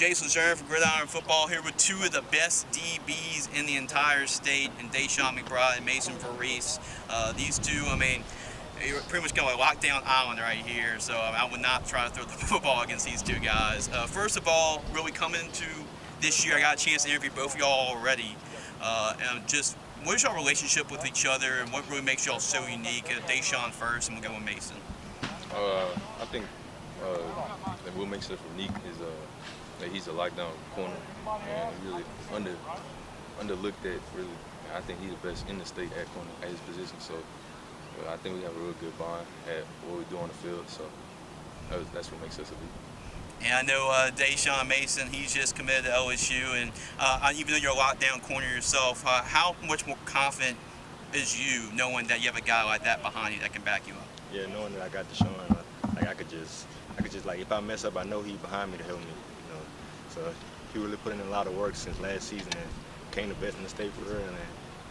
Jace LeJeune from Gridiron Football here with two of the best DBs in the entire state, and Da'Shawn McBryde and Maison Vorise. These two, I mean, you're pretty much kind of like lockdown island right here, so I would not try to throw the football against these two guys. First of all, really coming into this year, I got a chance to interview both of y'all already. And just, what is your relationship with each other, and what really makes y'all so unique? Da'Shawn first, and we'll go with Maison. I think that what makes us unique is that he's a lockdown corner and really underlooked at. Really, I think he's the best in the state at corner at his position. So I think we have a real good bond at what we do on the field. So that's what makes us elite. And I know Da'Shawn Maison, he's just committed to LSU, and even though you're a lockdown corner yourself, how much more confident is you knowing that you have a guy like that behind you that can back you up? Yeah, knowing that I got Da'Shawn, like I could just like if I mess up, I know he's behind me to help me. You know, so he really put in a lot of work since last season and became the best in the state for real and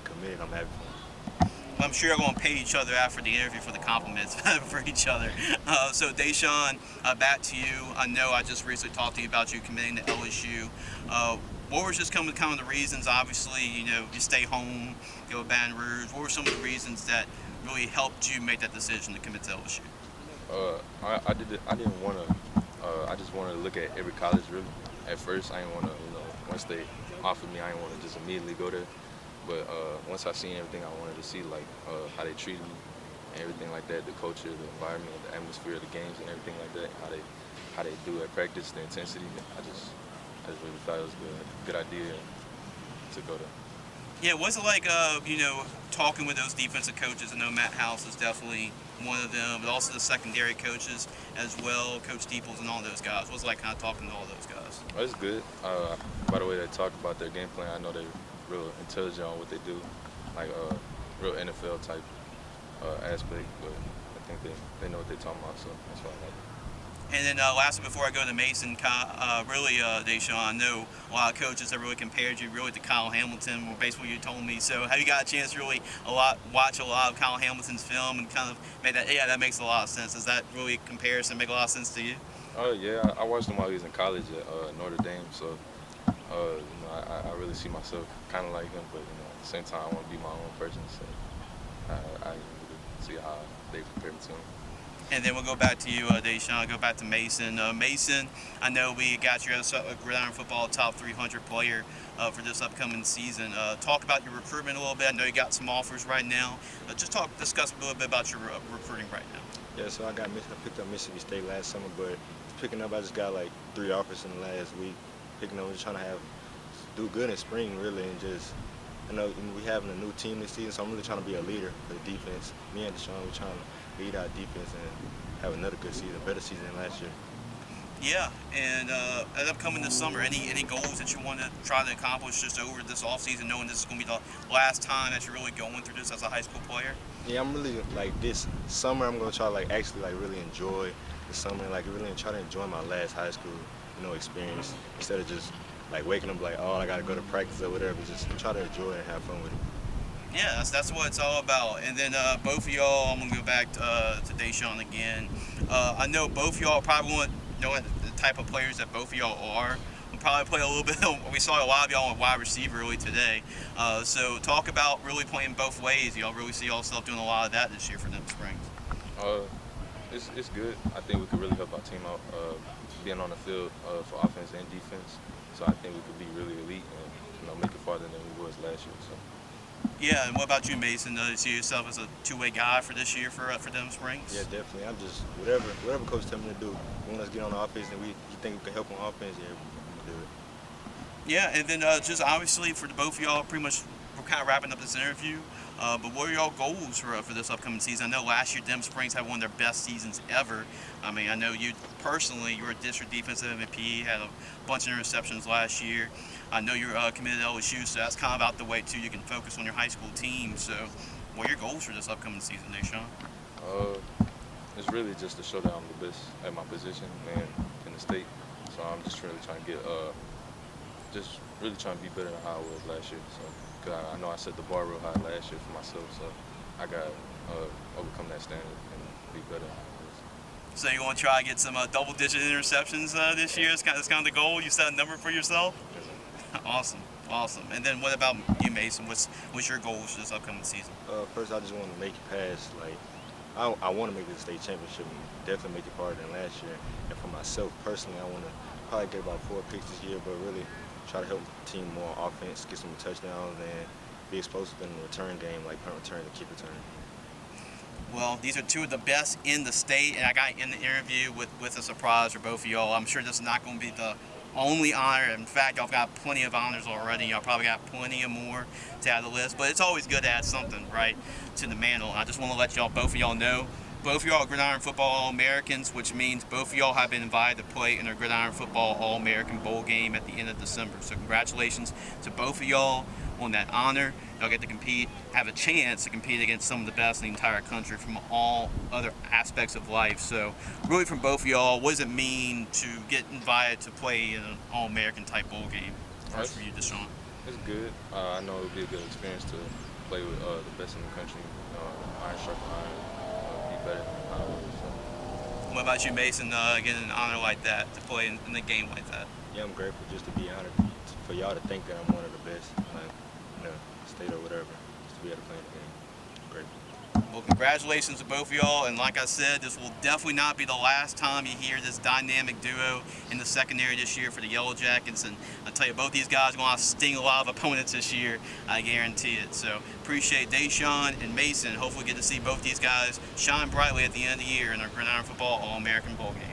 committed. I'm happy for him. I'm sure you're going to pay each other after the interview for the compliments for each other. So Da'Shawn, back to you. I know I just recently talked to you about you committing to LSU. What were just kind of the reasons? Obviously, you know, you stay home, go to Baton Rouge. What were some of the reasons that really helped you make that decision to commit to LSU? I didn't want to. I just wanted to look at every college really. At first, I didn't want to. You know, once they offered me, I didn't want to just immediately go there. But once I seen everything, I wanted to see like how they treated me and everything like that, the culture, the environment, the atmosphere of the games, and everything like that. How they do at practice, the intensity. I just really thought it was a good idea to go there. Yeah, what's it like, you know, talking with those defensive coaches? I know Matt House is definitely one of them, but also the secondary coaches as well, Coach Steeples and all those guys. What's it like kind of talking to all those guys? Well, it's good. By the way they talk about their game plan, I know they're real intelligent on what they do, like real NFL type aspect, but I think they know what they're talking about, so that's why I like it. And then lastly, before I go to Maison, really, Da'Shawn, I know a lot of coaches have really compared you really to Kyle Hamilton, based on what you told me. So have you got a chance to really watch a lot of Kyle Hamilton's film and kind of make that, yeah, that makes a lot of sense. Does that really comparison make a lot of sense to you? Yeah, I watched him while he was in college at Notre Dame, so you know, I really see myself kind of like him, but you know, at the same time, I want to be my own person, so I really see how they compare me to him. And then we'll go back to you, Da'Shawn, go back to Maison. Maison, I know we got you as a Gridiron Football top 300 player for this upcoming season. Talk about your recruitment a little bit. I know you got some offers right now. Discuss a little bit about your recruiting right now. Yeah, so I picked up Mississippi State last summer, but picking up, I just got like 3 offers in the last week. Picking up, just trying to do good in spring really, and just, I know we having a new team this season, so I'm really trying to be a leader for the defense. Me and Da'Shawn, we're trying to lead our defense and have another good season, better season than last year. Yeah, and upcoming this summer, any goals that you want to try to accomplish just over this offseason, knowing this is going to be the last time that you're really going through this as a high school player? Yeah, I'm really, like, this summer, I'm going to try to, like, actually, like, really enjoy the summer and, like, really try to enjoy my last high school, you know, experience, instead of just, like, waking up like, oh, I got to go to practice or whatever. Just try to enjoy it and have fun with it. Yeah, that's what it's all about. And then both of y'all, I'm going to go back to Da'Shawn again. I know both of y'all probably want to know the type of players that both of y'all are. We'll probably play a little bit. We saw a lot of y'all on wide receiver early today. So talk about really playing both ways. Y'all really see yourself doing a lot of that this year for Denham Springs. It's good. I think we could really help our team out being on the field for offense and defense. So I think we could be really elite and, you know, make it farther than we was last year. So. Yeah, and what about you, Maison? Do you see yourself as a two-way guy for this year for Denham Springs? Yeah, definitely. I'm just whatever coach tell me to do. When let's get on the offense and you think we can help on offense, yeah, we'll do it. Yeah, and then just obviously for the both of y'all, pretty much we're kind of wrapping up this interview. But what are y'all goals for this upcoming season? I know last year Denham Springs had one of their best seasons ever. I mean, I know you personally, you were a district defensive MVP, had a bunch of interceptions last year. I know you're committed to LSU, so that's kind of out the way too. You can focus on your high school team. So what are your goals for this upcoming season, Da'Shawn? It's really just to show that I'm the best at my position and in the state. So I'm just really trying to get, just really trying to be better than how I was last year. So, cause I know I set the bar real high last year for myself, so I got overcome that standard and be better. So you want to try to get some double-digit interceptions this year? That's kind of the goal. You set a number for yourself. Awesome, awesome. And then what about you, Mason? What's your goals for this upcoming season? First, I just want to make it past. Like, I want to make it to the state championship and definitely make it farther than last year. And for myself personally, I want to probably get about 4 picks this year, but really try to help the team more offense, get some touchdowns, and be explosive in the return game, like punt return and kick return. Well, these are two of the best in the state, and I got in the interview with a surprise for both of y'all. I'm sure this is not going to be the only honor. In fact, y'all got plenty of honors already. Y'all probably got plenty of more to add to the list, but it's always good to add something, right, to the mantle. I just want to let both of y'all know, both of y'all are Gridiron Football All-Americans, which means both of y'all have been invited to play in our Gridiron Football All-American Bowl game at the end of December. So congratulations to both of y'all on that honor. Y'all get to compete, have a chance to compete against some of the best in the entire country from all other aspects of life. So really from both of y'all, what does it mean to get invited to play in an All-American type bowl game? First for you, Da'Shawn. It's good. I know it would be a good experience to play with the best in the country. Iron sharp iron, be better. What about you, Mason, getting an honor like that, to play in a game like that? Yeah, I'm grateful just to be honored, for y'all to think that I'm one of the best, like, state or whatever, just to be able to play in the game. Grateful. Well, congratulations to both of y'all, and like I said, this will definitely not be the last time you hear this dynamic duo in the secondary this year for the Yellow Jackets, and I'll tell you, both these guys are going to sting a lot of opponents this year, I guarantee it. So appreciate Da'Shawn and Mason. Hopefully get to see both these guys shine brightly at the end of the year in our Gridiron Football All-American Bowl game.